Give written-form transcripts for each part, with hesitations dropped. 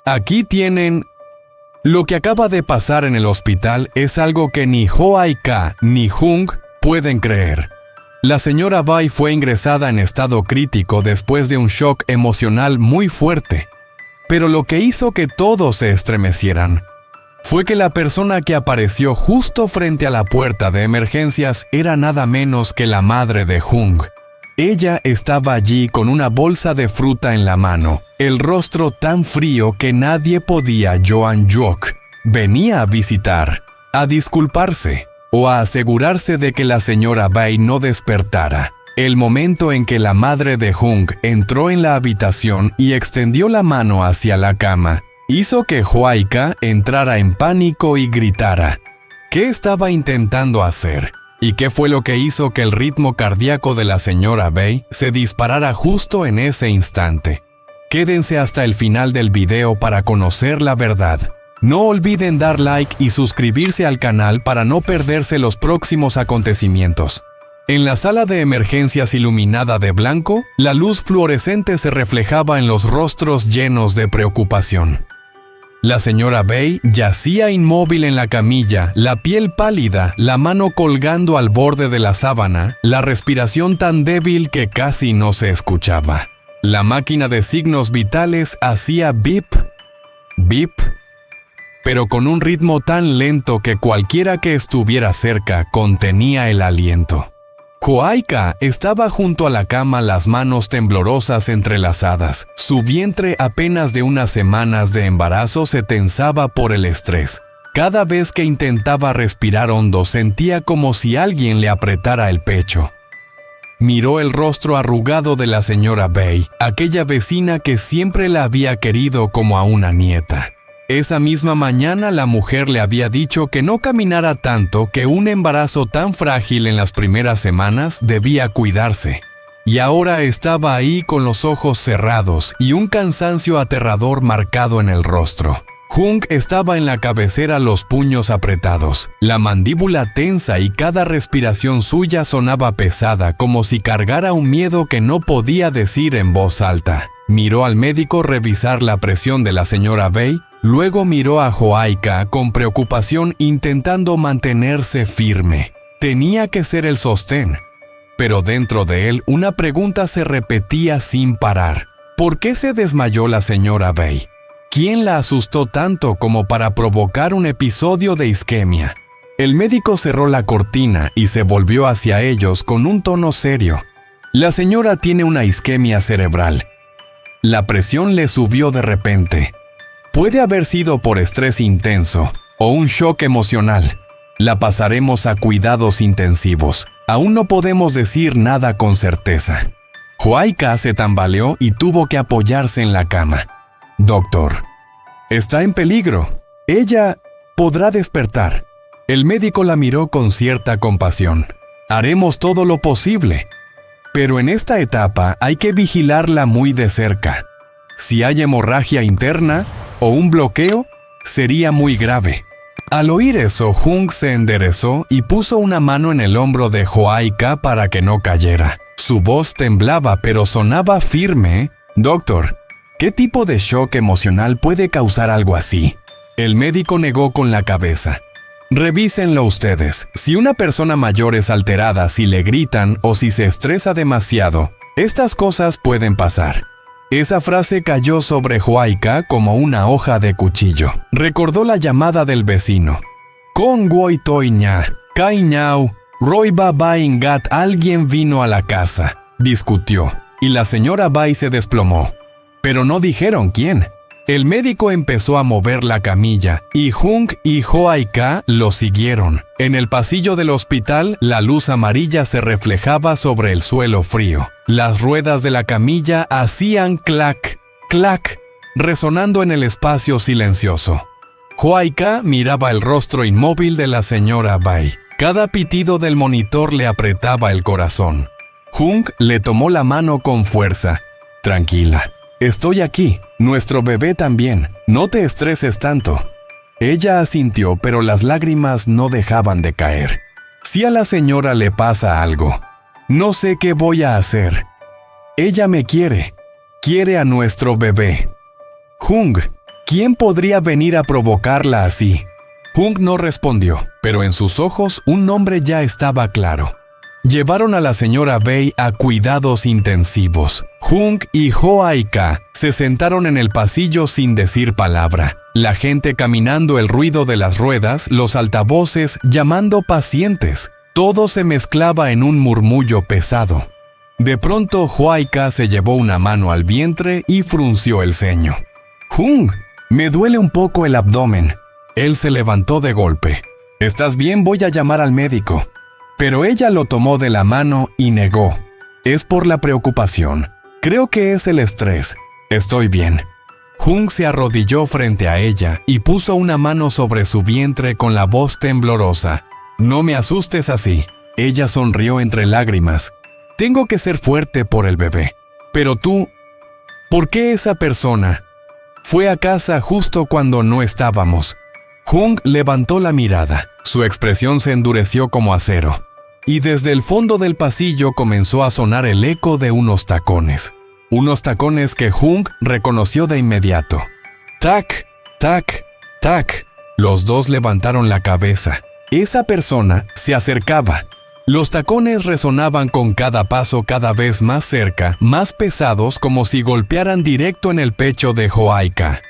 Aquí tienen... Lo que acaba de pasar en el hospital es algo que ni Ho-Ai-Ka ni Hung pueden creer. La señora Bai fue ingresada en estado crítico después de un shock emocional muy fuerte. Pero lo que hizo que todos se estremecieran fue que la persona que apareció justo frente a la puerta de emergencias era nada menos que la madre de Hung. Ella estaba allí con una bolsa de fruta en la mano, el rostro tan frío que nadie podía Joan-Yok. Venía a visitar, a disculparse o a asegurarse de que la señora Bai no despertara. El momento en que la madre de Hung entró en la habitación y extendió la mano hacia la cama, hizo que Ho-Ai-Ka entrara en pánico y gritara. ¿Qué estaba intentando hacer? ¿Y qué fue lo que hizo que el ritmo cardíaco de la señora Bai se disparara justo en ese instante? Quédense hasta el final del video para conocer la verdad. No olviden dar like y suscribirse al canal para no perderse los próximos acontecimientos. En la sala de emergencias iluminada de blanco, la luz fluorescente se reflejaba en los rostros llenos de preocupación. La señora Bai yacía inmóvil en la camilla, la piel pálida, la mano colgando al borde de la sábana, la respiración tan débil que casi no se escuchaba. La máquina de signos vitales hacía bip, bip, pero con un ritmo tan lento que cualquiera que estuviera cerca contenía el aliento. Ho-Ai-Ka estaba junto a la cama, las manos temblorosas entrelazadas. Su vientre, apenas de unas semanas de embarazo, se tensaba por el estrés. Cada vez que intentaba respirar hondo, sentía como si alguien le apretara el pecho. Miró el rostro arrugado de la señora Bai, aquella vecina que siempre la había querido como a una nieta. Esa misma mañana la mujer le había dicho que no caminara tanto, que un embarazo tan frágil en las primeras semanas debía cuidarse. Y ahora estaba ahí con los ojos cerrados y un cansancio aterrador marcado en el rostro. Hung estaba en la cabecera, los puños apretados, la mandíbula tensa y cada respiración suya sonaba pesada, como si cargara un miedo que no podía decir en voz alta. Miró al médico revisar la presión de la señora Bai. Luego miró a Ho-Ai-Ka con preocupación, intentando mantenerse firme. Tenía que ser el sostén. Pero dentro de él una pregunta se repetía sin parar. ¿Por qué se desmayó la señora Bai? ¿Quién la asustó tanto como para provocar un episodio de isquemia? El médico cerró la cortina y se volvió hacia ellos con un tono serio. La señora tiene una isquemia cerebral. La presión le subió de repente. Puede haber sido por estrés intenso o un shock emocional. La pasaremos a cuidados intensivos. Aún no podemos decir nada con certeza. Ho-Ai-Ka se tambaleó y tuvo que apoyarse en la cama. Doctor, está en peligro. Ella podrá despertar. El médico la miró con cierta compasión. Haremos todo lo posible. Pero en esta etapa hay que vigilarla muy de cerca. Si hay hemorragia interna o un bloqueo, sería muy grave. Al oír eso, Hung se enderezó y puso una mano en el hombro de Ho-Ai-Ka para que no cayera. Su voz temblaba, pero sonaba firme. Doctor, ¿qué tipo de shock emocional puede causar algo así? El médico negó con la cabeza. Revísenlo ustedes. Si una persona mayor es alterada, si le gritan o si se estresa demasiado, estas cosas pueden pasar. Esa frase cayó sobre Ho-Ai-Ka como una hoja de cuchillo. Recordó la llamada del vecino. Con Woi Toiña, Kai Ñao, Roy Ba Ingat, alguien vino a la casa. Discutió, y la señora Bai se desplomó. Pero no dijeron quién. El médico empezó a mover la camilla, y Hung y Ho-Ai-Ka lo siguieron. En el pasillo del hospital, la luz amarilla se reflejaba sobre el suelo frío. Las ruedas de la camilla hacían clac, clac, resonando en el espacio silencioso. Ho-Ai-Ka miraba el rostro inmóvil de la señora Bai. Cada pitido del monitor le apretaba el corazón. Hung le tomó la mano con fuerza. Tranquila. Estoy aquí, nuestro bebé también, no te estreses tanto. Ella asintió, pero las lágrimas no dejaban de caer. Si a la señora le pasa algo, no sé qué voy a hacer. Ella me quiere a nuestro bebé. Hung, ¿Quién podría venir a provocarla así? Hung no respondió, pero en sus ojos un nombre ya estaba claro. Llevaron a la señora Bai a cuidados intensivos. Hung y Ho Ai-ka se sentaron en el pasillo sin decir palabra. La gente caminando, el ruido de las ruedas, los altavoces, llamando pacientes. Todo se mezclaba en un murmullo pesado. De pronto, Ho Ai-ka se llevó una mano al vientre y frunció el ceño. «Hung, me duele un poco el abdomen». Él se levantó de golpe. «¿Estás bien? Voy a llamar al médico». Pero ella lo tomó de la mano y negó. «Es por la preocupación. Creo que es el estrés. Estoy bien». Hung se arrodilló frente a ella y puso una mano sobre su vientre con la voz temblorosa. «No me asustes así». Ella sonrió entre lágrimas. «Tengo que ser fuerte por el bebé. Pero tú, ¿por qué esa persona fue a casa justo cuando no estábamos?» Hung levantó la mirada. Su expresión se endureció como acero. Y desde el fondo del pasillo comenzó a sonar el eco de unos tacones. Unos tacones que Hung reconoció de inmediato. «Tac, tac, tac». Los dos levantaron la cabeza. Esa persona se acercaba. Los tacones resonaban con cada paso cada vez más cerca, más pesados, como si golpearan directo en el pecho de Ho Ai-ka.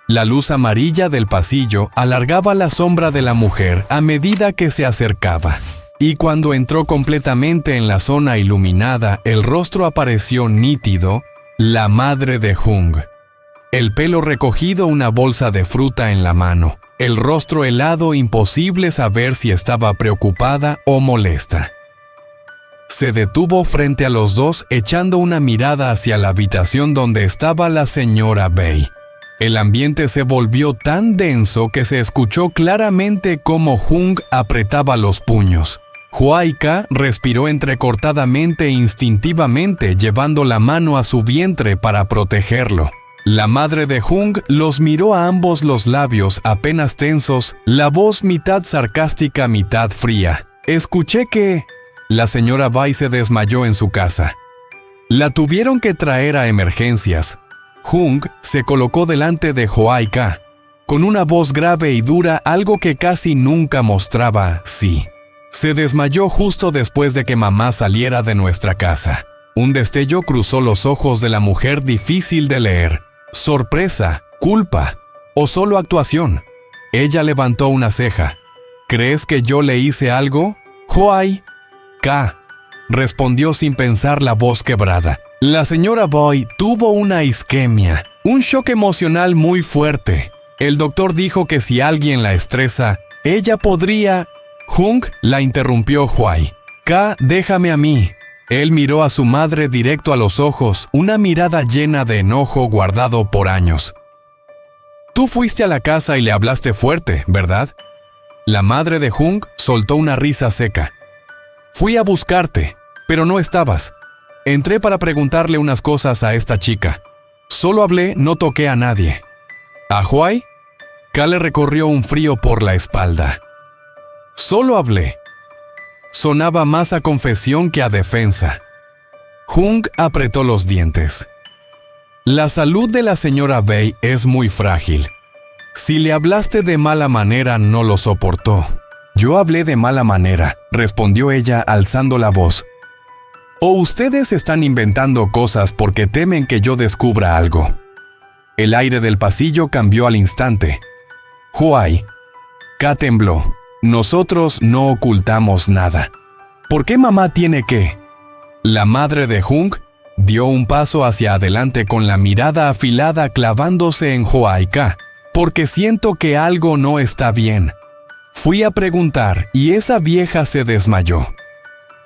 La luz amarilla del pasillo alargaba la sombra de la mujer a medida que se acercaba. Y cuando entró completamente en la zona iluminada, el rostro apareció nítido, la madre de Hung. El pelo recogido, una bolsa de fruta en la mano. El rostro helado, imposible saber si estaba preocupada o molesta. Se detuvo frente a los dos, echando una mirada hacia la habitación donde estaba la señora Bai. El ambiente se volvió tan denso que se escuchó claramente cómo Hung apretaba los puños. Ho Ai-ka respiró entrecortadamente e instintivamente, llevando la mano a su vientre para protegerlo. La madre de Hung los miró a ambos los labios apenas tensos, la voz mitad sarcástica, mitad fría. «Escuché que...» La señora Bai se desmayó en su casa. La tuvieron que traer a emergencias. Hung se colocó delante de Ho Ai-ka, con una voz grave y dura, algo que casi nunca mostraba, sí. Se desmayó justo después de que mamá saliera de nuestra casa. Un destello cruzó los ojos de la mujer, difícil de leer. Sorpresa, culpa o solo actuación. Ella levantó una ceja. ¿Crees que yo le hice algo? Ho Ai-ka, respondió sin pensar, la voz quebrada. La señora Bai tuvo una isquemia, un shock emocional muy fuerte. El doctor dijo que si alguien la estresa, ella podría... Hung la interrumpió. Ho Ai-ka, déjame a mí. Él miró a su madre directo a los ojos, una mirada llena de enojo guardado por años. Tú fuiste a la casa y le hablaste fuerte, ¿verdad? La madre de Hung soltó una risa seca. Fui a buscarte, pero no estabas. Entré para preguntarle unas cosas a esta chica. Solo hablé, no toqué a nadie. ¿A Ho Ai-ka le recorrió un frío por la espalda? Solo hablé. Sonaba más a confesión que a defensa. Hung apretó los dientes. La salud de la señora Bai es muy frágil. Si le hablaste de mala manera, no lo soportó. Yo hablé de mala manera, respondió ella alzando la voz. ¿O ustedes están inventando cosas porque temen que yo descubra algo? El aire del pasillo cambió al instante. Ho Ai-ka tembló. Nosotros no ocultamos nada. ¿Por qué mamá tiene que...? La madre de Hung dio un paso hacia adelante con la mirada afilada clavándose en Ho Ai-ka. Porque siento que algo no está bien. Fui a preguntar y esa vieja se desmayó.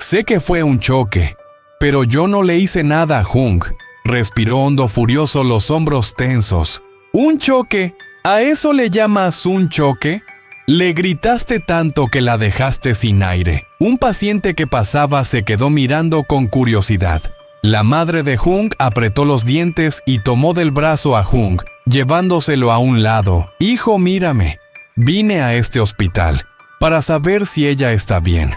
Sé que fue un choque, pero yo no le hice nada a Hung. Respiró hondo, furioso, los hombros tensos. ¿Un choque? ¿A eso le llamas un choque? Le gritaste tanto que la dejaste sin aire. Un paciente que pasaba se quedó mirando con curiosidad. La madre de Hung apretó los dientes y tomó del brazo a Hung, llevándoselo a un lado. Hijo, mírame. Vine a este hospital para saber si ella está bien.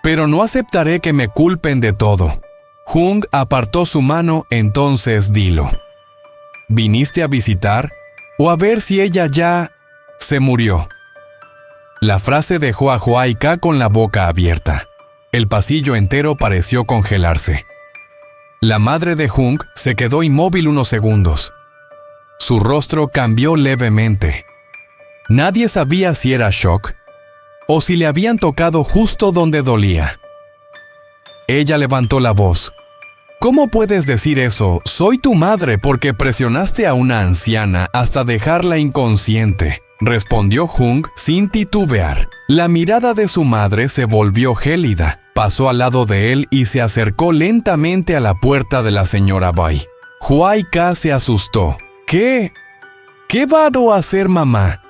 Pero no aceptaré que me culpen de todo. Hung apartó su mano. Entonces dilo. ¿Viniste a visitar? o a ver si ella ya se murió. La frase dejó a Huayca con la boca abierta. El pasillo entero pareció congelarse. La madre de Hung se quedó inmóvil unos segundos. Su rostro cambió levemente. Nadie sabía si era shock o si le habían tocado justo donde dolía. Ella levantó la voz. ¿Cómo puedes decir eso? Soy tu madre porque presionaste a una anciana hasta dejarla inconsciente, respondió Hung sin titubear. La mirada de su madre se volvió gélida. Pasó al lado de él y se acercó lentamente a la puerta de la señora Bai. Huayca se asustó. ¿Qué va a hacer mamá?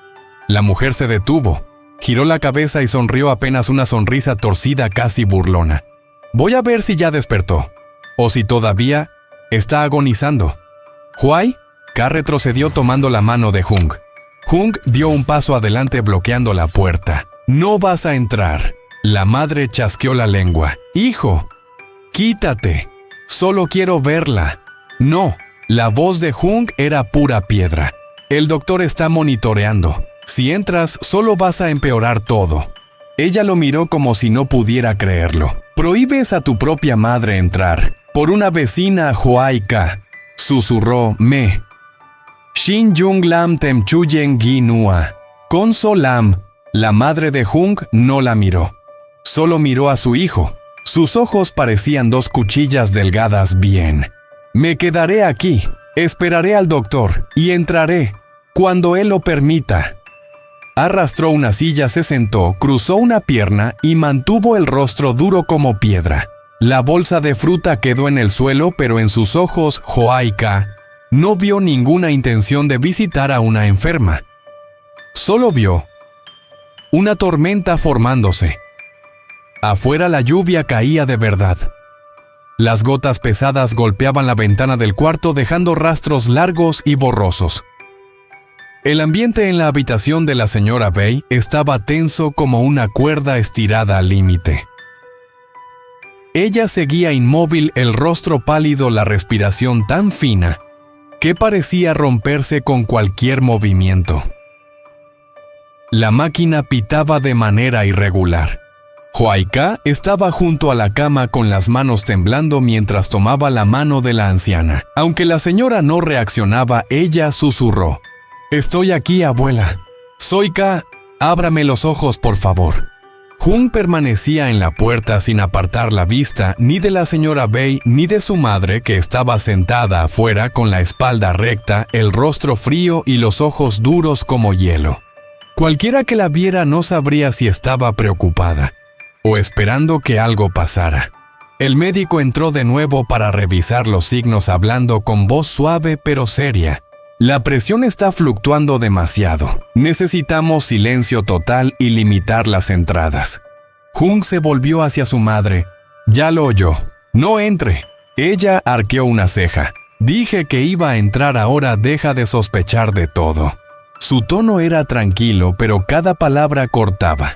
La mujer se detuvo, giró la cabeza y sonrió apenas una sonrisa torcida casi burlona. Voy a ver si ya despertó, o si todavía está agonizando. Huayca retrocedió tomando la mano de Hung. Hung dio un paso adelante bloqueando la puerta. No vas a entrar. La madre chasqueó la lengua. Hijo, quítate. Solo quiero verla. No, la voz de Hung era pura piedra. El doctor está monitoreando. Si entras, solo vas a empeorar todo. Ella lo miró como si no pudiera creerlo. Prohíbes a tu propia madre entrar. Por una vecina, Huayca, susurró Me. Shin Jung Lam Tem Chuyen Gi Nua. Konso Lam. La madre de Hung no la miró. Solo miró a su hijo. Sus ojos parecían dos cuchillas delgadas bien. Me quedaré aquí. Esperaré al doctor y entraré cuando él lo permita. Arrastró una silla, se sentó, cruzó una pierna y mantuvo el rostro duro como piedra. La bolsa de fruta quedó en el suelo, pero en sus ojos, Huayca no vio ninguna intención de visitar a una enferma. Solo vio una tormenta formándose. Afuera la lluvia caía de verdad. Las gotas pesadas golpeaban la ventana del cuarto dejando rastros largos y borrosos. El ambiente en la habitación de la señora Bai estaba tenso como una cuerda estirada al límite. Ella seguía inmóvil, el rostro pálido, la respiración tan fina que parecía romperse con cualquier movimiento. La máquina pitaba de manera irregular. Huayca estaba junto a la cama con las manos temblando mientras tomaba la mano de la anciana. Aunque la señora no reaccionaba, ella susurró. Estoy aquí, abuela. Soy Ka. Ábrame los ojos, por favor. Hung permanecía en la puerta sin apartar la vista ni de la señora Bai ni de su madre, que estaba sentada afuera con la espalda recta, el rostro frío y los ojos duros como hielo. Cualquiera que la viera no sabría si estaba preocupada o esperando que algo pasara. El médico entró de nuevo para revisar los signos, hablando con voz suave pero seria. La presión está fluctuando demasiado. Necesitamos silencio total y limitar las entradas. Hung se volvió hacia su madre. Ya lo oyó. No entre. Ella arqueó una ceja. Dije que iba a entrar ahora, deja de sospechar de todo. Su tono era tranquilo, pero cada palabra cortaba.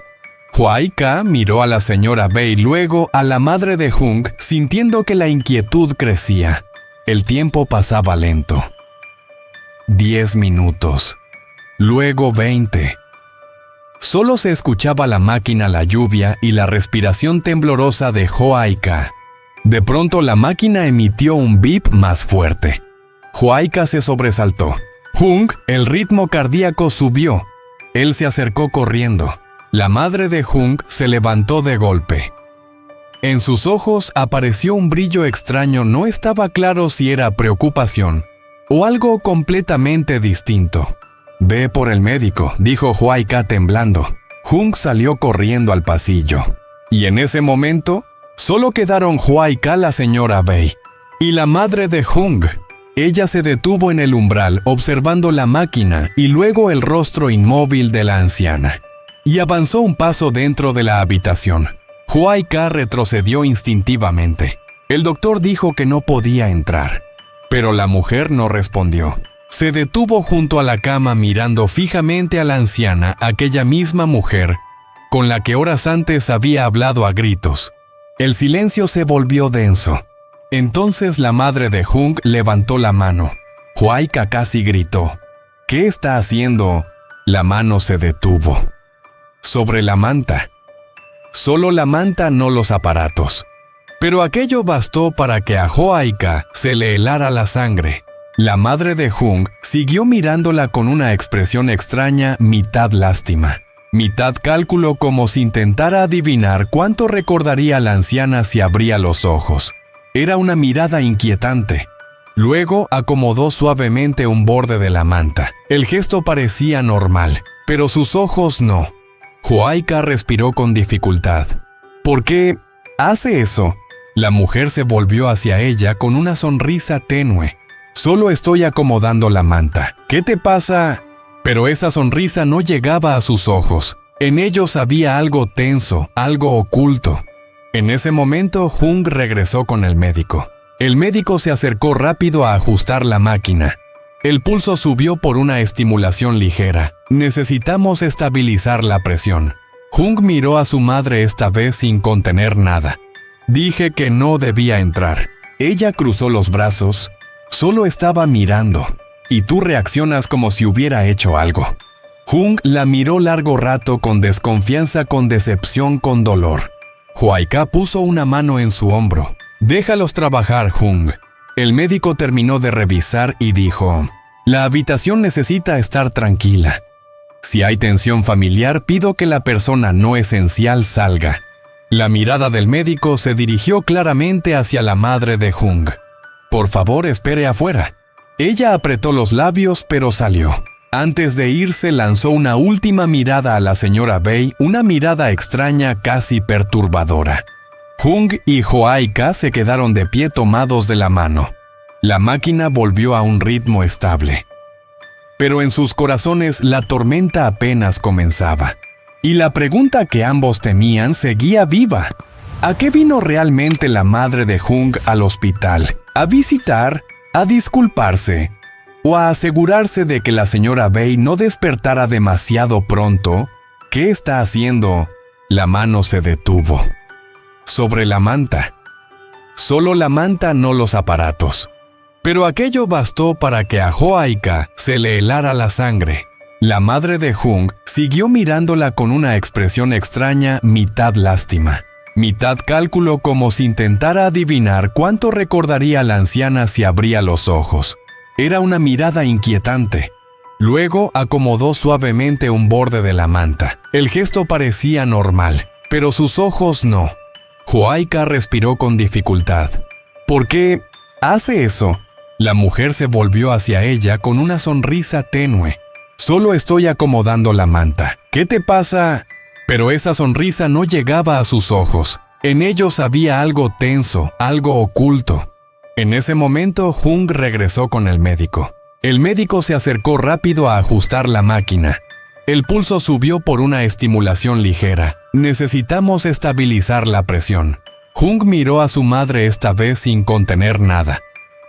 Huayca miró a la señora Bai, luego a la madre de Hung, sintiendo que la inquietud crecía. El tiempo pasaba lento. 10 minutos. Luego 20. Solo se escuchaba la máquina, la lluvia y la respiración temblorosa de Huayca. De pronto la máquina emitió un bip más fuerte. Huayca se sobresaltó. Hung, el ritmo cardíaco subió. Él se acercó corriendo. La madre de Hung se levantó de golpe. En sus ojos apareció un brillo extraño. No estaba claro si era preocupación o algo completamente distinto. Ve por el médico, dijo Huayca temblando. Hung salió corriendo al pasillo. Y en ese momento, solo quedaron Huayca, la señora Bai, y la madre de Hung. Ella se detuvo en el umbral observando la máquina y luego el rostro inmóvil de la anciana. Y avanzó un paso dentro de la habitación. Huayca retrocedió instintivamente. El doctor dijo que no podía entrar, pero la mujer no respondió. Se detuvo junto a la cama mirando fijamente a la anciana, aquella misma mujer con la que horas antes había hablado a gritos. El silencio se volvió denso. Entonces la madre de Hung levantó la mano. Huayca casi gritó. ¿Qué está haciendo? La mano se detuvo. Sobre la manta. Solo la manta, no los aparatos. Pero aquello bastó para que a Joaika se le helara la sangre. La madre de Jung siguió mirándola con una expresión extraña, mitad lástima, mitad cálculo, como si intentara adivinar cuánto recordaría la anciana si abría los ojos. Era una mirada inquietante. Luego acomodó suavemente un borde de la manta. El gesto parecía normal, pero sus ojos no. Joaika respiró con dificultad. ¿Por qué hace eso? La mujer se volvió hacia ella con una sonrisa tenue. Solo estoy acomodando la manta. ¿Qué te pasa? Pero esa sonrisa no llegaba a sus ojos. En ellos había algo tenso, algo oculto. En ese momento, Jung regresó con el médico. El médico se acercó rápido a ajustar la máquina. El pulso subió por una estimulación ligera. Necesitamos estabilizar la presión. Jung miró a su madre esta vez sin contener nada. Dije que no debía entrar. Ella cruzó los brazos. Solo estaba mirando. Y tú reaccionas como si hubiera hecho algo. Jung la miró largo rato, con desconfianza, con decepción, con dolor. Joaika puso una mano en su hombro. Déjalos trabajar, Jung. El médico terminó de revisar y dijo: la habitación necesita estar tranquila. Si hay tensión familiar, pido que la persona no esencial salga. La mirada del médico se dirigió claramente hacia la madre de Jung. Por favor, espere afuera. Ella apretó los labios, pero salió. Antes de irse, lanzó una última mirada a la señora Bei, una mirada extraña, casi perturbadora. Jung y Joaika se quedaron de pie, tomados de la mano. La máquina volvió a un ritmo estable. Pero en sus corazones la tormenta apenas comenzaba. Y la pregunta que ambos temían seguía viva. ¿A qué vino realmente la madre de Jung al hospital? ¿A visitar? ¿A disculparse? ¿O a asegurarse de que la señora Bei no despertara demasiado pronto? ¿Qué está haciendo? La mano se detuvo. Sobre la manta. Solo la manta, no los aparatos. Pero aquello bastó para que a Joaika se le helara la sangre. La madre de Jung siguió mirándola con una expresión extraña, mitad lástima, mitad cálculo, como si intentara adivinar cuánto recordaría la anciana si abría los ojos. Era una mirada inquietante. Luego acomodó suavemente un borde de la manta. El gesto parecía normal, pero sus ojos no. Joaika respiró con dificultad. ¿Por qué hace eso? La mujer se volvió hacia ella con una sonrisa tenue. Solo estoy acomodando la manta. ¿Qué te pasa? Pero esa sonrisa no llegaba a sus ojos. En ellos había algo tenso, algo oculto. En ese momento, Jung regresó con el médico. El médico se acercó rápido a ajustar la máquina. El pulso subió por una estimulación ligera. Necesitamos estabilizar la presión. Jung miró a su madre esta vez sin contener nada.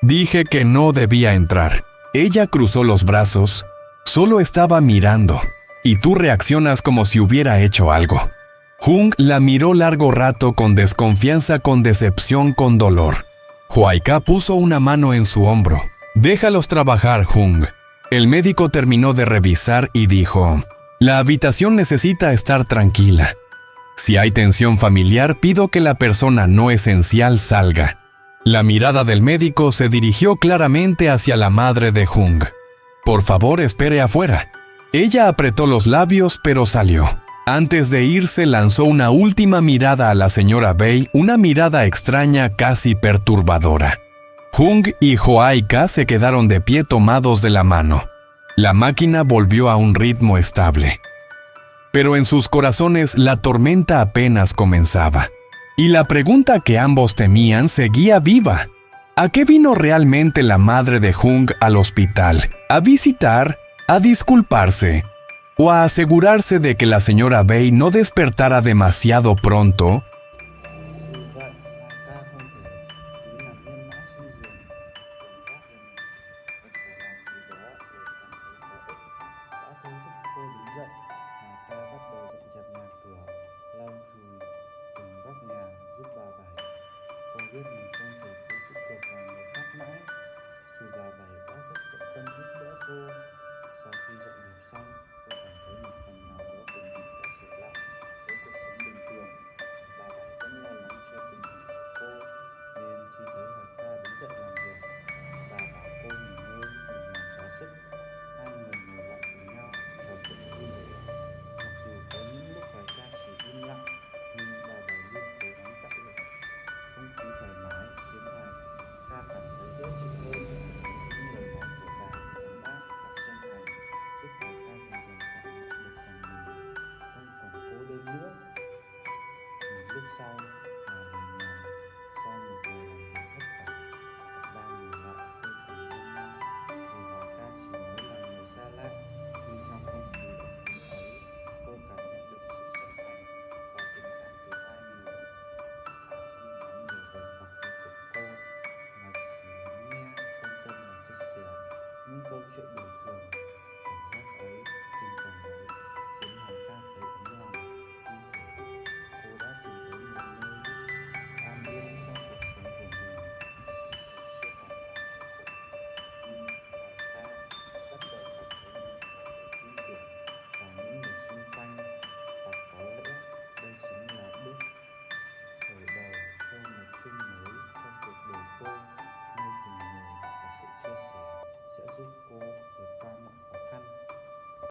Dije que no debía entrar. Ella cruzó los brazos. Solo estaba mirando. Y tú reaccionas como si hubiera hecho algo. Jung la miró largo rato, con desconfianza, con decepción, con dolor. Joaika puso una mano en su hombro. Déjalos trabajar, Jung. El médico terminó de revisar y dijo: la habitación necesita estar tranquila. Si hay tensión familiar, pido que la persona no esencial salga. La mirada del médico se dirigió claramente hacia la madre de Jung. Por favor, espere afuera. Ella apretó los labios, pero salió. Antes de irse, lanzó una última mirada a la señora Bei, una mirada extraña, casi perturbadora. Jung y Joaika se quedaron de pie, tomados de la mano. La máquina volvió a un ritmo estable. Pero en sus corazones la tormenta apenas comenzaba. Y la pregunta que ambos temían seguía viva. ¿A qué vino realmente la madre de Jung al hospital? ¿A visitar? ¿A disculparse? ¿O a asegurarse de que la señora Bei no despertara demasiado pronto?